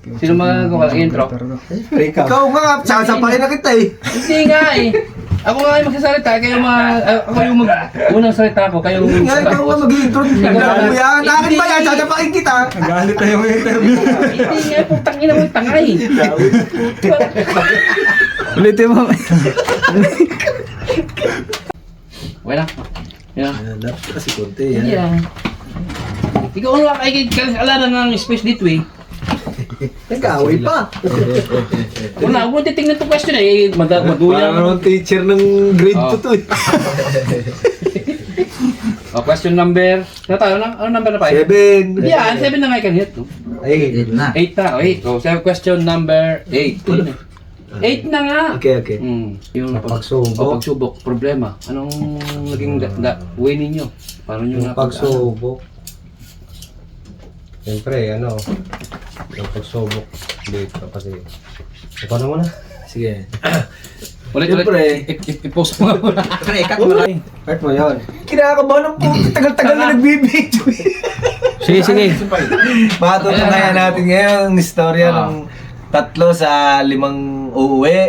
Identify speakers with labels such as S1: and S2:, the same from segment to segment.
S1: Sino magagawa ng intro?
S2: Ikaw nga, sasapakin na kita eh.
S1: Hindi nga eh. Ako nga yung magsasalita, ako yung unang salita ko, kayo yung
S2: Nga, ikaw nga mag-intro. Yan, akin ba yan? Sasapakin kita.
S3: Nagalit tayo ng interview.
S1: Hindi nga, putang ina mo, tanga eh.
S3: Ulitin mo.
S1: Wala. Yan.
S2: Dapat kasi konti
S1: Hindi ah. Ikaw ang alala ng space dito eh.
S2: Nag-away pa.
S1: Wala, huwag mo titignan itong question eh. Madulang.
S2: Parang teacher ng grade 2 to eh.
S1: Question number. Ano number na pa?
S2: 7.
S1: Yan, 7 na nga kanina.
S2: 8 na.
S1: 8 na, okay. So, question number 8. 8 na nga.
S2: Okay.
S1: Yung pagsubok, problema. Anong naging way ninyo? Paano nyo
S4: Yung pagsubok. Siyempre, yung pagsubok dito kasi. Paano mo na?
S2: Sige.
S1: Ulit,
S2: Siyempre.
S1: i-post mo nga muna.
S2: Ikat mo na.
S4: Part mo yun.
S2: Kinakabahan ng puto. Tagal-tagal na nagbibidyo eh.
S3: Sige.
S2: Matutunayan natin ngayon ang istorya ng 3 sa 5 uuwi.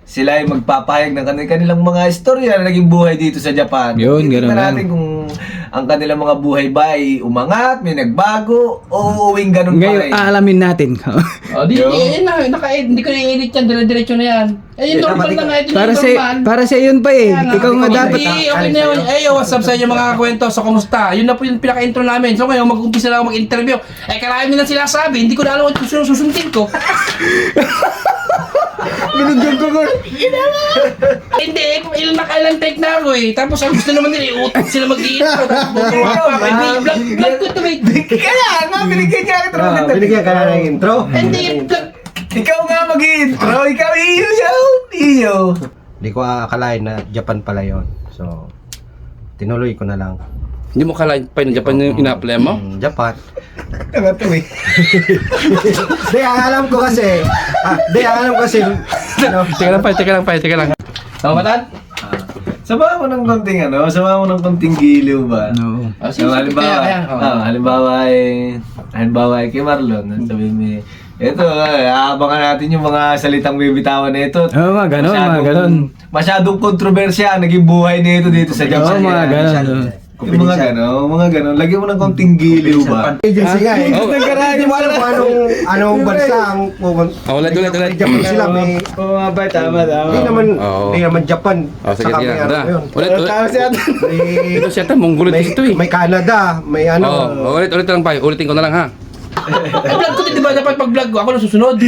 S2: Sila ay magpapahayag ng kanilang mga istorya na naging buhay dito sa Japan.
S3: Yun,
S2: Tingnan
S3: ganun
S2: natin kung ang kanilang mga buhay ba ay umangat, may nagbago, o uuwing ganun pa
S3: Ngayon,
S2: rin.
S3: aalamin natin.
S1: Hindi ko na-edit yan, dire-diretso na yan. Eh, yung normal na nga, ito yung
S3: para sa yun pa eh. Ikaw nga dapat.
S1: Hindi, okay na yun. What's up sa inyo mga kwento sa kumusta? Yun na po yung pinaka-intro namin. So ngayon, mag-umpisa na ako mag-interview. Karami na sila sabi, hindi ko na alam kung susundin ko.
S3: Binigyan ko ko.
S1: Hindi, ilang nakailang take na ako eh. Tapos ang gusto naman nila, iutot sila mag-iintro. Vlog ko to eh.
S2: Kaya nga, binigyan niya kita.
S4: Binigyan ka na ng intro.
S1: Hindi, vlog.
S2: Ikaw nga mag-intro, ikaw iyo siya. Iyo.
S4: Hindi ko akalain na Japan pala yon. So, tinuloy ko na lang.
S1: Hindi mo kalain pa yung Japan yung ina-apply mo?
S4: Japan.
S2: Tanga to eh.
S4: Di, ang alam ko kasi.
S1: Teka lang. Tama ba tan?
S2: Sabahan mo ng konting sabahan mo ng konting giliw ba?
S3: No.
S2: So, halimbawa ay kay Marlon, sabihin mo, ito, aabangan natin yung mga salitang bibitawan na ito.
S3: Mga ganon.
S2: Masyadong kontrobersya ang naging buhay nito dito sa Japan.
S3: Mga ganon.
S2: Yung mga ganon. Lagyan mo ng konting giliw ba?
S4: Agency nga eh. Hindi mo alam kung anong bansa ang pupunta.
S1: Ulit.
S4: Japan sila may...
S2: Tama.
S4: Hindi naman Japan.
S1: Sige.
S4: Saka may yun.
S1: Ulit.
S4: May-
S1: Ito siya mongolid ito eh.
S4: May Canada, may
S1: Ulit lang pa. Ulitin ko na lang ha. Vlog ko din, di ba? Dapat pag-vlog ko, ako na susunod.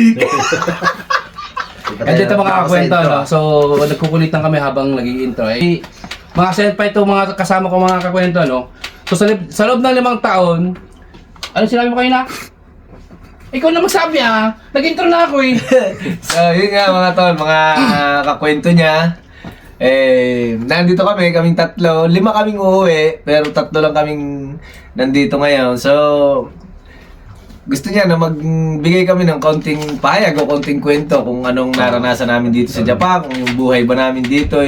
S1: And dito mga kakwento, so nagkukulitan kami habang nag-i-intro. Mga senpai ito, mga kasama ko mga kakwento, So sa loob ng 5 taon, ano sinabi mo kayo na? Ikaw na magsabi nag-intro na ako eh.
S2: So, yun nga mga tol, mga kakwento niya. Nandito kaming 3, 5 kaming uuwi, pero 3 lang kaming nandito ngayon. So, gusto niya na magbigay kami ng konting pahayag o konting kwento kung anong naranasan namin dito sa Japan, kung yung buhay ba namin dito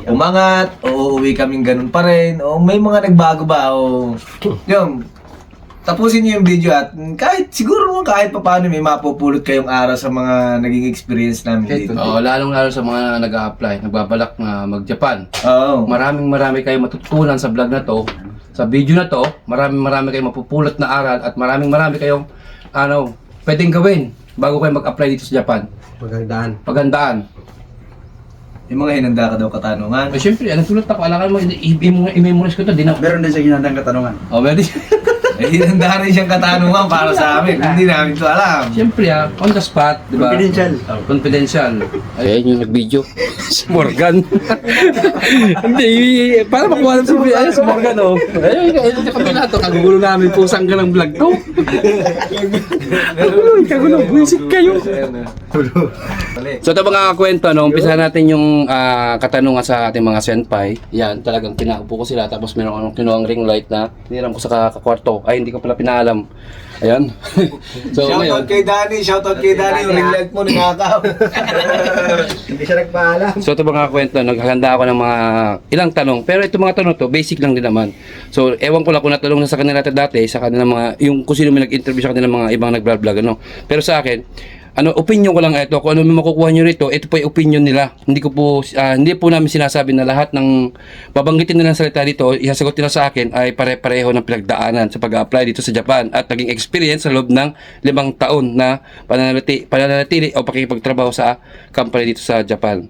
S2: umangat, o uuwi kaming ganun pa rin, o may mga nagbago ba, o yun. Tapusin niyo yung video at siguro kahit pa paano may mapupulot kayong aral sa mga naging experience namin dito.
S1: Lalong-lalo sa mga nag-a-apply, nagbabalak na mag-Japan.
S2: Oo.
S1: Marami kayong matutunan sa vlog na to. Sa video na to, marami kayong mapupulot na aral at marami kayong pwedeng gawin bago kayo mag-apply dito sa Japan. Paghandaan.
S2: Yung mga hinanda ka daw katanungan.
S1: Siyempre, tulad ako, alam mo, i-memorize ko to,
S3: Meron din sa ginandang katanungan.
S1: Meron din.
S2: Hinanda rin siyang katanungan para sa amin. Hindi namin to alam.
S1: Siyempre on the spot, di ba? Confidential. Ayun yung nag-video. Si Morgan. Hindi, para makuha naman si Morgan, Ayun, kami lahat, kagugulo namin pusang ka ng vlog to. Kagulo, buwisit kayo.
S2: Mali.
S1: So ito mga kwento, no, umpisa natin yung katanungan sa ating mga senpai. Yan, talagang pinaupo ko sila tapos meron akong kinuhang ring light na hiniram ko sa kakwarto. Ay, hindi ko pala pinaalam. Ayan. So
S2: Shoutout kay Danny, yung ring light mo, nakakaw.
S3: Hindi siya nagpaalam.
S1: So ito mga kwento, naghahanda ako ng mga ilang tanong. Pero ito mga tanong to, basic lang din naman. So ewan ko lang kung natanong na sa kanila dati, sa kanilang mga, yung kung sino may nag-interview sa kanilang mga ibang nag-vlog, ano. Pero sa akin, opinion ko lang ito. Kung ano may makukuha nyo rito, ito po yung opinion nila. Hindi po namin sinasabi na lahat ng babanggitin nilang salita dito, isasagot nila sa akin ay pare-pareho ng pinagdaanan sa pag-apply dito sa Japan at naging experience sa loob ng 5 taon na pananatili o pakikipagtrabaho sa company dito sa Japan.